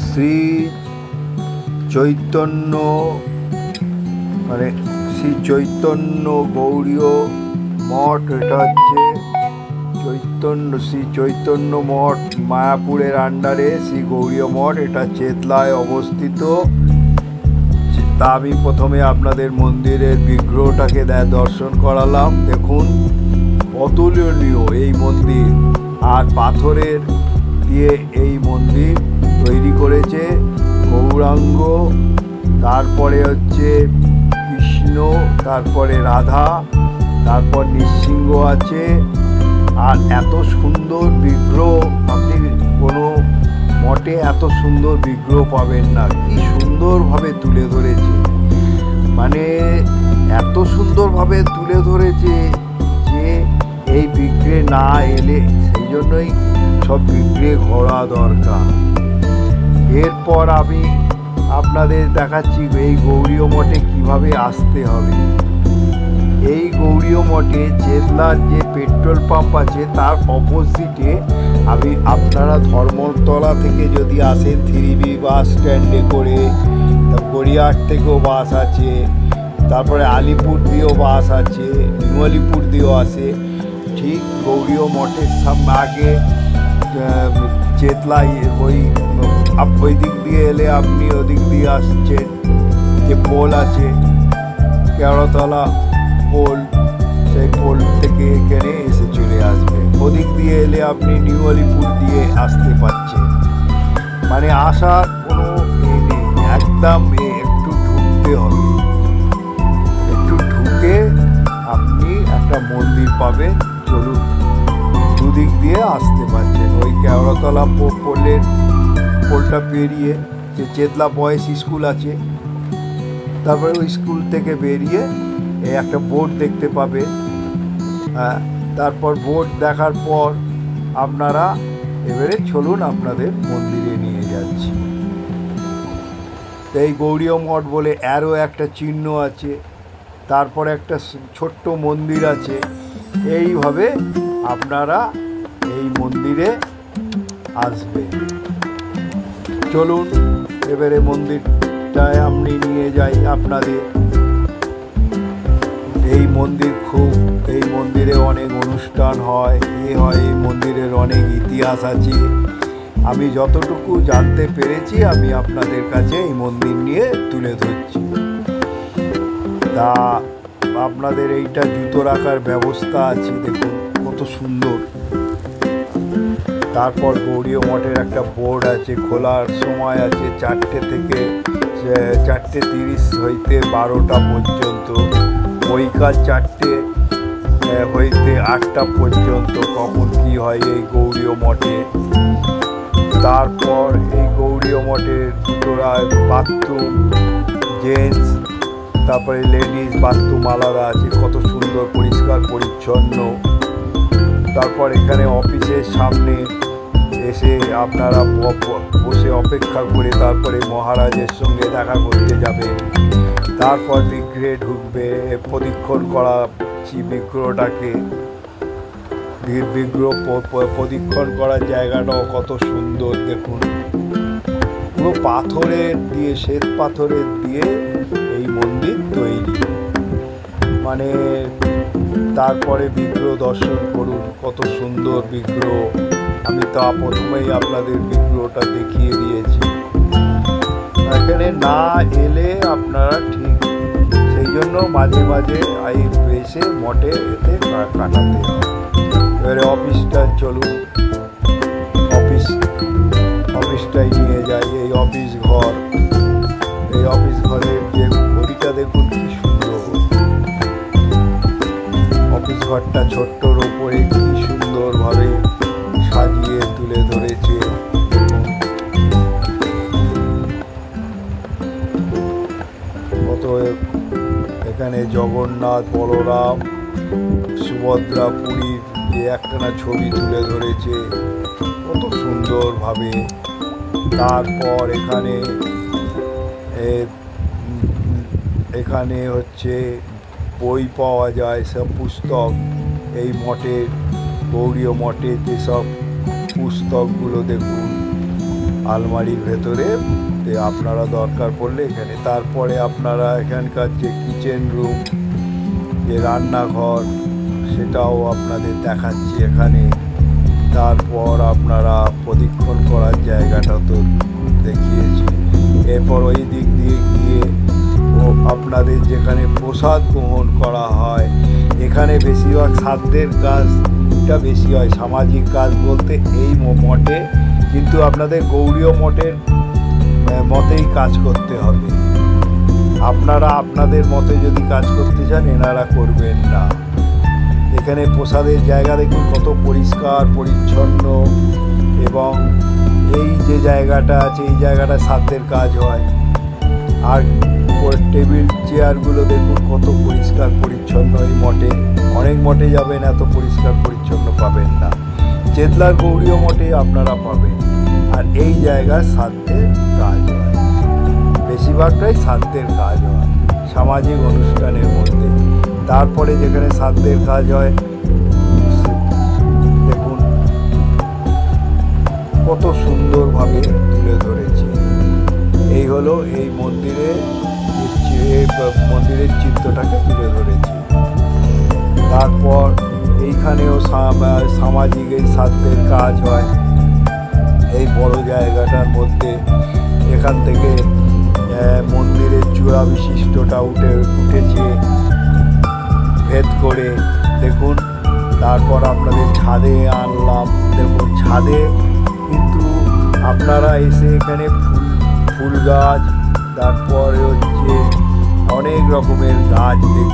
শ্রী চৈতন্য শ্রী চৈতন্য গৌড়ীয় মঠ। এটা হচ্ছে শ্রী চৈতন্য মঠ, মায়াপুরের আন্ডারে শ্রী গৌড়ীয় মঠ। এটা চেতলায় অবস্থিত। তা আমি প্রথমে আপনাদের মন্দিরের বিগ্রহটাকে দর্শন করালাম। দেখুন, অতুলনীয় এই মন্দির, আর পাথরের দিয়ে এই মন্দির তৈরি করেছে গৌরাঙ্গ, তারপরে হচ্ছে কৃষ্ণ, তারপরে রাধা, তারপর নৃসিংহ আছে। আর এত সুন্দর বিগ্রহ আপনি কোনো মঠে এত সুন্দর বিগ্রহ পাবেন না। কি সুন্দরভাবে তুলে ধরেছে, এত সুন্দরভাবে তুলে ধরেছে যে এই বিগ্রহে না এলে, সেই জন্যই সব বিগ্রহে ঘোরা দরকার। এরপর আমি আপনাদের দেখাচ্ছি এই গৌড়ীয় মঠে কিভাবে আসতে হবে। এই গৌড়ীয় মঠে চেতলার যে পেট্রোল পাম্প আছে তার অপোজিটে আপনারা ধর্মতলা থেকে যদি আসেন 3B বাস স্ট্যান্ডে করে, গড়িয়াহাট থেকেও বাস আছে, তারপরে আলিপুর দিয়েও বাস আছে, নিউ আলিপুর দিয়েও আসে। ঠিক গৌড়ীয় মঠের সামনে আগে চেতলা ওই দিক দিয়ে এলে আপনি ওদিক দিয়ে আসছেন, যে পোল আছে কেওড়াতলা পোল, সেই পোল থেকে এখানে এসে চলে আসবে। ওদিক দিয়ে এলে আপনি নিউ আলিপুর দিয়ে আসতে পারছেন। আসার কোনো নেই, একদম একটু ঢুকতে হবে। একটু ঢুকে আপনি একটা মন্দির পাবেন। চলুন, দুদিক দিয়ে আসতে পারছেন। ওই কেওড়াতলা পোলটা পেরিয়ে যে চেতলা বয়েজ স্কুল আছে, তারপরে ওই স্কুল থেকে বেরিয়ে এই একটা বোর্ড দেখতে পাবে। তারপর বোর্ড দেখার পর আপনারা এবারে চলুন, আপনাদের মন্দিরে নিয়ে যাচ্ছি। এই গৌড়ীয় মঠ বলে অ্যারো একটা চিহ্ন আছে, তারপর একটা ছোট্ট মন্দির আছে। এইভাবে আপনারা এই মন্দিরে আসবেন। চলুন এবারে মন্দিরটায় আমি নিয়ে যাই আপনাদের। এই মন্দিরে অনেক অনুষ্ঠান হয়, এই মন্দিরের অনেক ইতিহাস আছে। আমি যতটুকু জানতে পেরেছি আমি আপনাদের কাছে এই মন্দির নিয়ে তুলে ধরছি। তা আপনাদের এইটা জুতো রাখার ব্যবস্থা আছে, দেখুন কত সুন্দর। তারপর গৌড়ীয় মঠের একটা বোর্ড আছে, খোলার সময় আছে 4টে থেকে 4:30 হইতে 12টা পর্যন্ত, বৈকাল 4টে হইতে 8টা পর্যন্ত কখন কি হয় এই গৌড়ীয় মঠে। তারপর এই গৌড়ীয় মঠের দুটোরা বাথরুম, জেন্টস তারপরে লেডিস বাথরুম আলাদা আছে, কত সুন্দর পরিষ্কার পরিচ্ছন্ন। তারপর এখানে অফিসের সামনে এসে আপনারা বসে অপেক্ষা করে তারপরে মহারাজের সঙ্গে দেখা করতে যাবে। তারপর বিগ্রহে ঢুকবে, প্রদক্ষিণ করা বিগ্রহটাকে। বিগ্রহ প্রদক্ষিণ করার জায়গাটাও কত সুন্দর, দেখুন পুরো পাথরের দিয়ে, শ্বেত পাথরের দিয়ে এই মন্দির তৈরি। তারপরে বিগ্রহ দর্শন করুন, কত সুন্দর বিগ্রহ। আমি তো প্রথমেই আপনাদের বিগ্রহটা দেখিয়ে দিয়েছি। এখানে না এলে আপনারা ঠিক, সেই জন্য মাঝে মাঝে এসে মঠে এতে কাটাতে হবে। এবারে অফিসটা চলুন, অফিসটাই নিয়ে যাই। এই অফিস ঘর, এই অফিস ঘরের যে ঘড়িটা দেখুন কি সুন্দর। অফিস ঘরটা ছোট্টর ওপরে কি সুন্দরভাবে সাজিয়ে তুলে ধরেছে। এখানে জগন্নাথ, বলরাম, সুভদ্রা, পুরীর যে একখানা ছবি তুলে ধরেছে কত সুন্দরভাবে। তারপর এখানে হচ্ছে বই পাওয়া যায়, সব পুস্তক। এই মঠের, গৌড়ীয় মঠের যেসব পুস্তকগুলো দেখুন আলমারির ভেতরে। আপনারা দরকার পড়লে এখানে, তারপরে আপনারা এখানকার যে কিচেন রুম, যে রান্নাঘর, সেটাও আপনাদের দেখাচ্ছি এখানে। তারপর আপনারা প্রদক্ষিণ করার জায়গাটা তো দেখিয়েছি। এরপর ওই দিক দিয়ে গিয়ে আপনাদের যেখানে প্রসাদ গ্রহণ করা হয়, এখানে বেশিরভাগ শ্রাদ্ধের কাজটা বেশি হয়। সামাজিক কাজ বলতে এই মঠে, কিন্তু আপনাদের গৌড়ীয় মঠের মতেই কাজ করতে হবে। আপনারা আপনাদের মতে যদি কাজ করতে চান, এনারা করবেন না। এখানে প্রসাদের জায়গা দেখুন কত পরিষ্কার পরিচ্ছন্ন, এবং এই যে জায়গাটা আছে, এই জায়গাটা শ্রাদ্ধের কাজ হয়। আর টেবিল চেয়ারগুলো দেখুন কত পরিষ্কার পরিচ্ছন্ন। এই মঠে, অনেক মঠে যাবেন এত পরিষ্কার পরিচ্ছন্ন পাবেন না, চেতলার গৌড়ীয় মঠে আপনারা পাবেন। আর এই জায়গায় শ্রাদ্ধের কাজ হয়, বেশিরভাগটাই শ্রাদ্ধের কাজ হয় সামাজিক অনুষ্ঠানের মধ্যে। তারপরে যেখানে শ্রাদ্ধের কাজ হয় দেখুন কত সুন্দরভাবে তুলে ধরেছে। এই হলো এই মন্দিরের চিত্রটাকে তুলে ধরেছে। তারপর এইখানেও সামাজিক এই শ্রাদ্ধের কাজ হয় এই বড় জায়গাটার মধ্যে। এখান থেকে মন্দিরের চূড়া বিশিষ্টটা উঠেছে ভেদ করে দেখুন। তারপর আপনাদের ছাদে আনলাম, দেখুন ছাদে কিন্তু আপনারা এসে এখানে ফুল গাছ, তারপরে হচ্ছে অনেক রকমের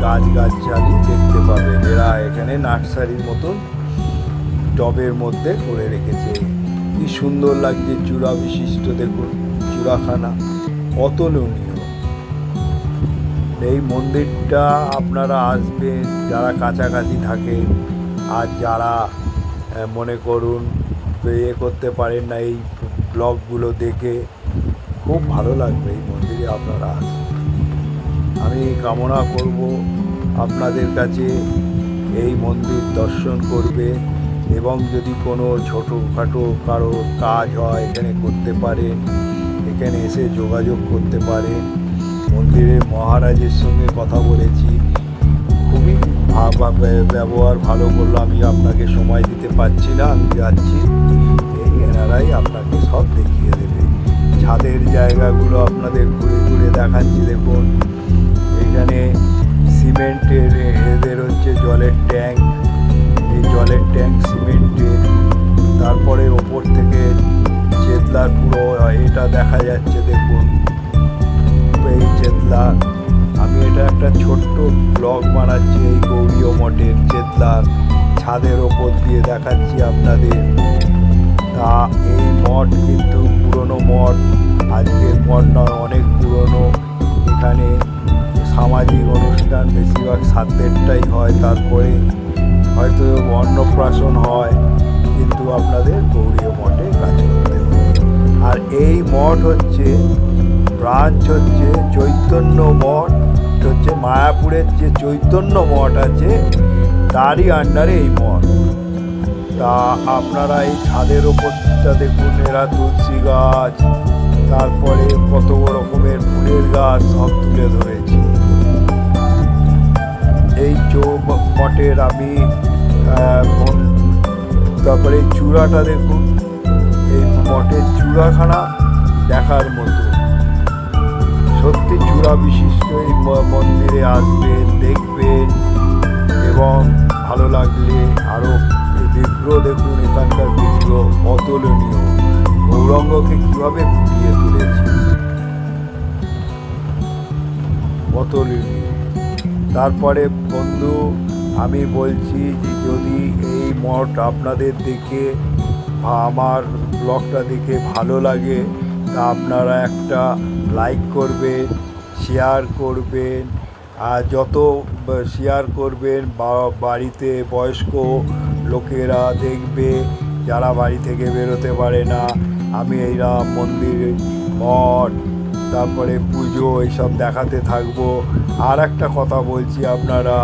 গাছগাছালি দেখতে পাবেন। এরা এখানে নার্সারির মতন টবের মধ্যে করে রেখেছে। কি সুন্দর লাগছে চূড়া বিশিষ্ট, দেখুন চূড়াখানা অতুলনীয়। এই মন্দিরটা আপনারা আসবেন যারা কাছাকাছি থাকেন, আর যারা মনে করুন করতে পারেন না, এই ব্লগগুলো দেখে খুব ভালো লাগবে। এই মন্দিরে আপনারা আসবেন। আমি কামনা করব আপনাদের কাছে এই মন্দির দর্শন করবে, এবং যদি কোনো ছোটোখাটো কারো কাজ হয় এখানে করতে পারেন, এখানে এসে যোগাযোগ করতে পারেন। মন্দিরের মহারাজের সঙ্গে কথা বলেছি, খুবই ব্যবহার ভালো করলো। আমি আপনাকে সময় দিতে পারছি না, আমি যাচ্ছি, এই এনারাই আপনাকে সব দেখিয়ে দেবে। ছাদের জায়গাগুলো আপনাদের ঘুরে ঘুরে দেখাচ্ছি। দেখুন এখানে সিমেন্টের, এদের হচ্ছে জলের ট্যাঙ্ক, এই জলের ট্যাঙ্ক সিমেন্টের। তারপরে ওপর থেকে চেতলার পুরো এটা দেখা যাচ্ছে, দেখুন এই চেতলা। আমি এটা একটা ছোট্ট ব্লগ বানাচ্ছি এই গৌড়ীয় মঠের চেতলার ছাদের ওপর দিয়ে দেখাচ্ছি আপনাদের। তা এই মঠ কিন্তু পুরনো মঠ, আজকের মঠ নয়, অনেক পুরনো। এখানে সামাজিক অনুষ্ঠান বেশিরভাগ শ্রাদ্ধেরটাই হয়, তারপরে হয়তো অন্নপ্রাশন হয়, কিন্তু আপনাদের গৌড়ীয় মঠে কাজ করতে হবে। আর এই মঠ হচ্ছে ব্রাঞ্চ হচ্ছে চৈতন্য মঠ, হচ্ছে মায়াপুরের যে চৈতন্য মঠ আছে তারই আন্ডারে এই মঠ। তা আপনারা এই ছাদের ওপরটা দেখুন, এরা তুলসী গাছ, তারপরে কত রকমের ফুলের গাছ সব তুলে ধরেছে। এই মঠের আমি তারপরে চূড়াটা দেখুন, এই মঠের চূড়াখানা দেখার মতো, সত্যি চূড়া বিশিষ্ট। এই মন্দিরে আসবেন, দেখবেন, এবং ভালো লাগলে আরও বিগ্রহ দেখুন, এখানকার বিগ্রহ অতুলনীয়। গৌরাঙ্গকে কীভাবে ফুটিয়ে তুলেছে, অতুলনীয়। তারপরে বন্ধু আমি বলছি যে যদি এই মঠ আপনাদের দেখে বা আমার ব্লগটা দেখে ভালো লাগে, তা আপনারা একটা লাইক করবেন, শেয়ার করবেন। আর যত শেয়ার করবেন বাড়িতে বয়স্ক লোকেরা দেখবে, যারা বাড়ি থেকে বেরোতে পারে না। আমি এই রাম মন্দির, মঠ, তারপরে পুজো এইসব দেখাতে থাকবো। আর একটা কথা বলছি, আপনারা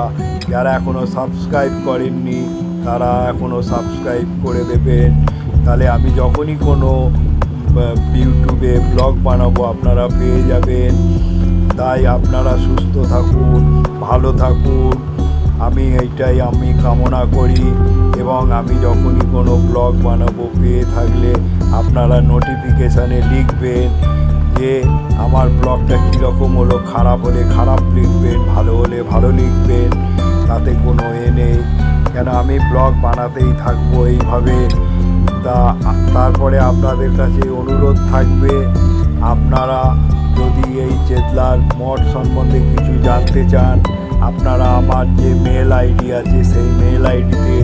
যারা এখনও সাবস্ক্রাইব করেননি তারা এখনও সাবস্ক্রাইব করে দেবেন। তাহলে আমি যখনই কোনো ইউটিউবে ব্লগ বানাবো, আপনারা পেয়ে যাবেন। তাই আপনারা সুস্থ থাকুন, ভালো থাকুন, এইটাই আমি কামনা করি। এবং আমি যখনই কোনো ব্লগ বানাবো পেয়ে থাকলে আপনারা নোটিফিকেশানে লিখবেন যে আমার ব্লগটা কীরকম হলো। খারাপ হলে খারাপ লিখবেন, ভালো হলে ভালো লিখবেন, তাতে কোনো নেই, কেন আমি ব্লগ বানাতেই থাকবো এইভাবে। তারপরে আপনাদের কাছে অনুরোধ থাকবে, আপনারা যদি এই চেতলার মঠ সম্বন্ধে কিছু জানতে চান, আপনারা আমার যে মেল আইডি আছে সেই মেল আইডিতে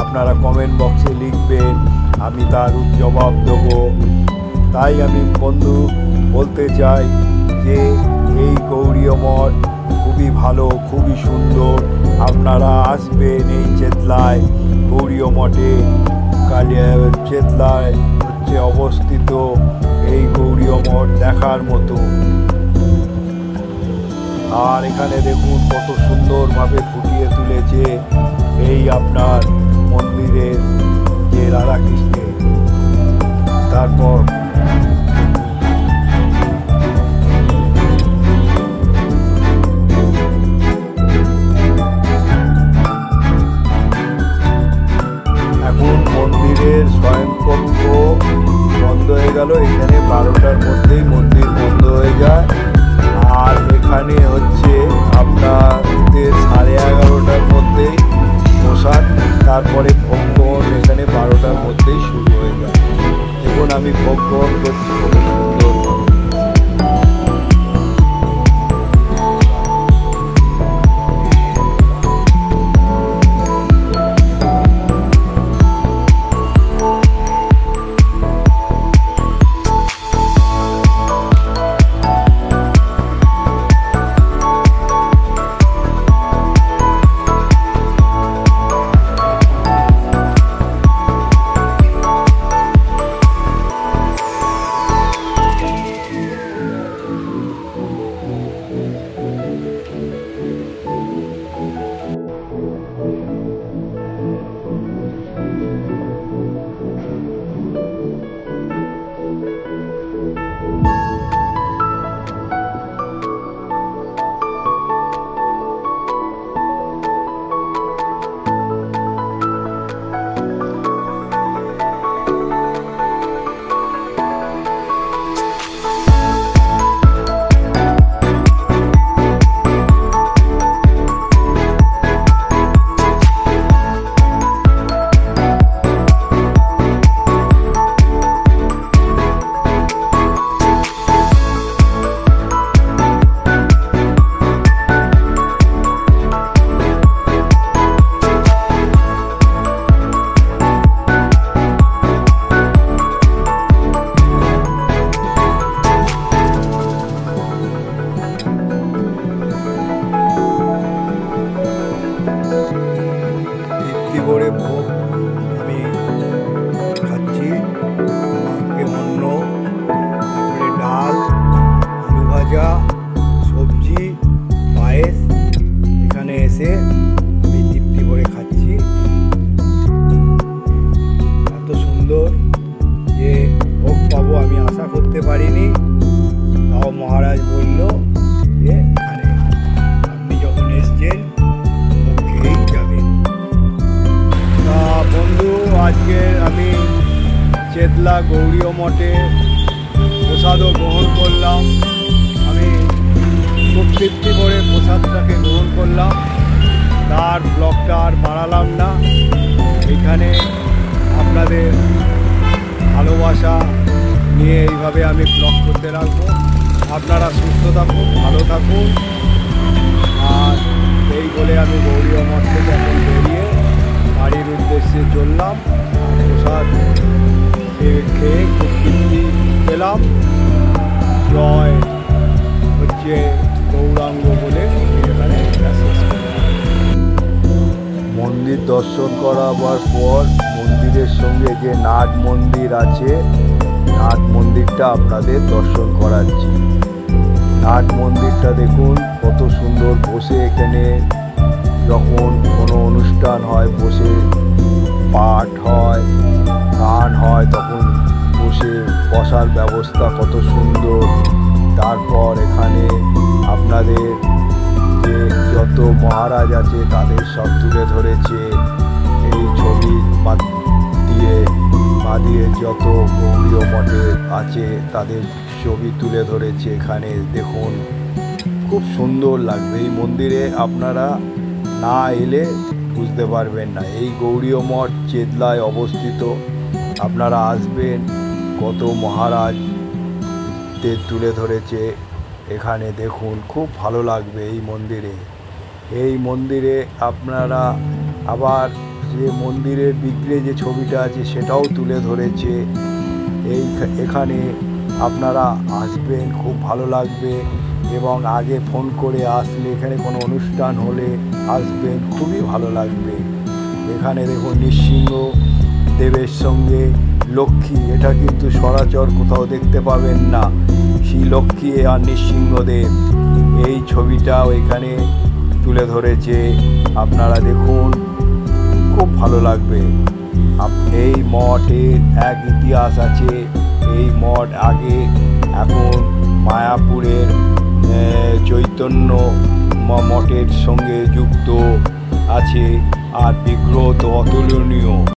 আপনারা কমেন্ট বক্সে লিখবেন, আমি তার জবাব দেবো। তাই আমি বন্ধু বলতে চাই যে এই গৌড়ীয় মঠ খুবই ভালো, খুবই সুন্দর। আপনারা আসবেন এই চেতলায়, গৌড়ীয় মঠে চেতলায় হচ্ছে অবস্থিত এই গৌড়ীয় মঠ দেখার মতো। আর এখানে দেখুন কত সুন্দরভাবে ফুটিয়ে তুলেছে এই আপনার মন্দিরের যে রাধাকৃষ্ণের। তারপর এখন মন্দিরের স্বয়ংকক্ষ বন্ধ হয়ে গেল। এখানে 12টার মধ্যেই মন্দির বন্ধ হয়ে যায়। আর এখানে হচ্ছে আপনাদের 11:30টার মধ্যেই প্রসাদ, তারপরে ভোগ এখানে 12টার মধ্যেই শুরু হয়ে যায়। এখন আমি ভোগ করছি খুব সুন্দর। করে ভোগ আমি খাচ্ছি, অন্ন, তারপরে ডাল, আলু ভাজা, সবজি, পায়েস। এখানে এসে আমি তৃপ্তি করে খাচ্ছি। এত সুন্দর যে ভোগ পাবো আমি আশা করতে পারিনি। তাও মহারাজ বলল যে এখানে আপনি যখন এসছেন ভোগ খেয়েই যাবেন। বন্ধু, আজকে আমি চেতলা গৌড়ীয় মঠে প্রসাদও গ্রহণ করলাম। আমি খুব তৃপ্তি করে প্রসাদটাকে গ্রহণ করলাম। তার ব্লগটা আর বাড়ালাম না। এখানে আপনাদের ভালোবাসা নিয়ে এইভাবে আমি ব্লগ করতে রাখবো। আপনারা সুস্থ থাকুন, ভালো থাকুন। আর এই বলে আমি গৌড়ীয় মঠ থেকে এখন বেরিয়ে বাড়ির উদ্দেশ্যে চললাম। প্রসাদ খেয়ে খুব তৃপ্তি পেলাম। জয় হচ্ছে গৌরাঙ্গ বলে এখানে শেষ করলাম। মন্দির দর্শন করাবার পর মন্দিরের সঙ্গে যে নাট মন্দির আছে, নাট মন্দিরটা আপনাদের দর্শন করাচ্ছি। নাট মন্দিরটা দেখুন কত সুন্দর। বসে এখানে যখন কোনো অনুষ্ঠান হয়, বসে পাঠ হয়, গান হয়, তখন বসার ব্যবস্থা কত সুন্দর। তারপর এখানে আপনাদের যে যত মহারাজ আছে তাদের সব তুলে ধরেছে এই ছবির দিয়ে যত গৌড়ীয় মঠে আছে তাদের ছবি তুলে ধরেছে এখানে। দেখুন খুব সুন্দর লাগবে। এই মন্দিরে আপনারা না এলে বুঝতে পারবেন না। এই গৌড়ীয় মঠ চেতলায় অবস্থিত। আপনারা আসবেন, কত মহারাজদের তুলে ধরেছে এখানে। দেখুন খুব ভালো লাগবে এই মন্দিরে। এই মন্দিরে আপনারা আবার যে মন্দিরের বিগ্রহে যে ছবিটা আছে সেটাও তুলে ধরেছে। এখানে আপনারা আসবেন, খুব ভালো লাগবে। এবং আগে ফোন করে আসলে, এখানে কোনো অনুষ্ঠান হলে আসবেন, খুবই ভালো লাগবে। এখানে দেখুন নৃসিংহ দেবের সঙ্গে লক্ষ্মী, এটা কিন্তু সচরাচর কোথাও দেখতে পাবেন না। শ্রী লক্ষ্মী আর নৃসিংহদেব এই ছবিটাও এখানে তুলে ধরেছে। আপনারা দেখুন, খুব ভালো লাগবে। এই মঠের এক ইতিহাস আছে। এই মঠ আগে এখন মায়াপুরের চৈতন্য মঠের সঙ্গে যুক্ত আছে। আর বিগ্রহ তো অতুলনীয়।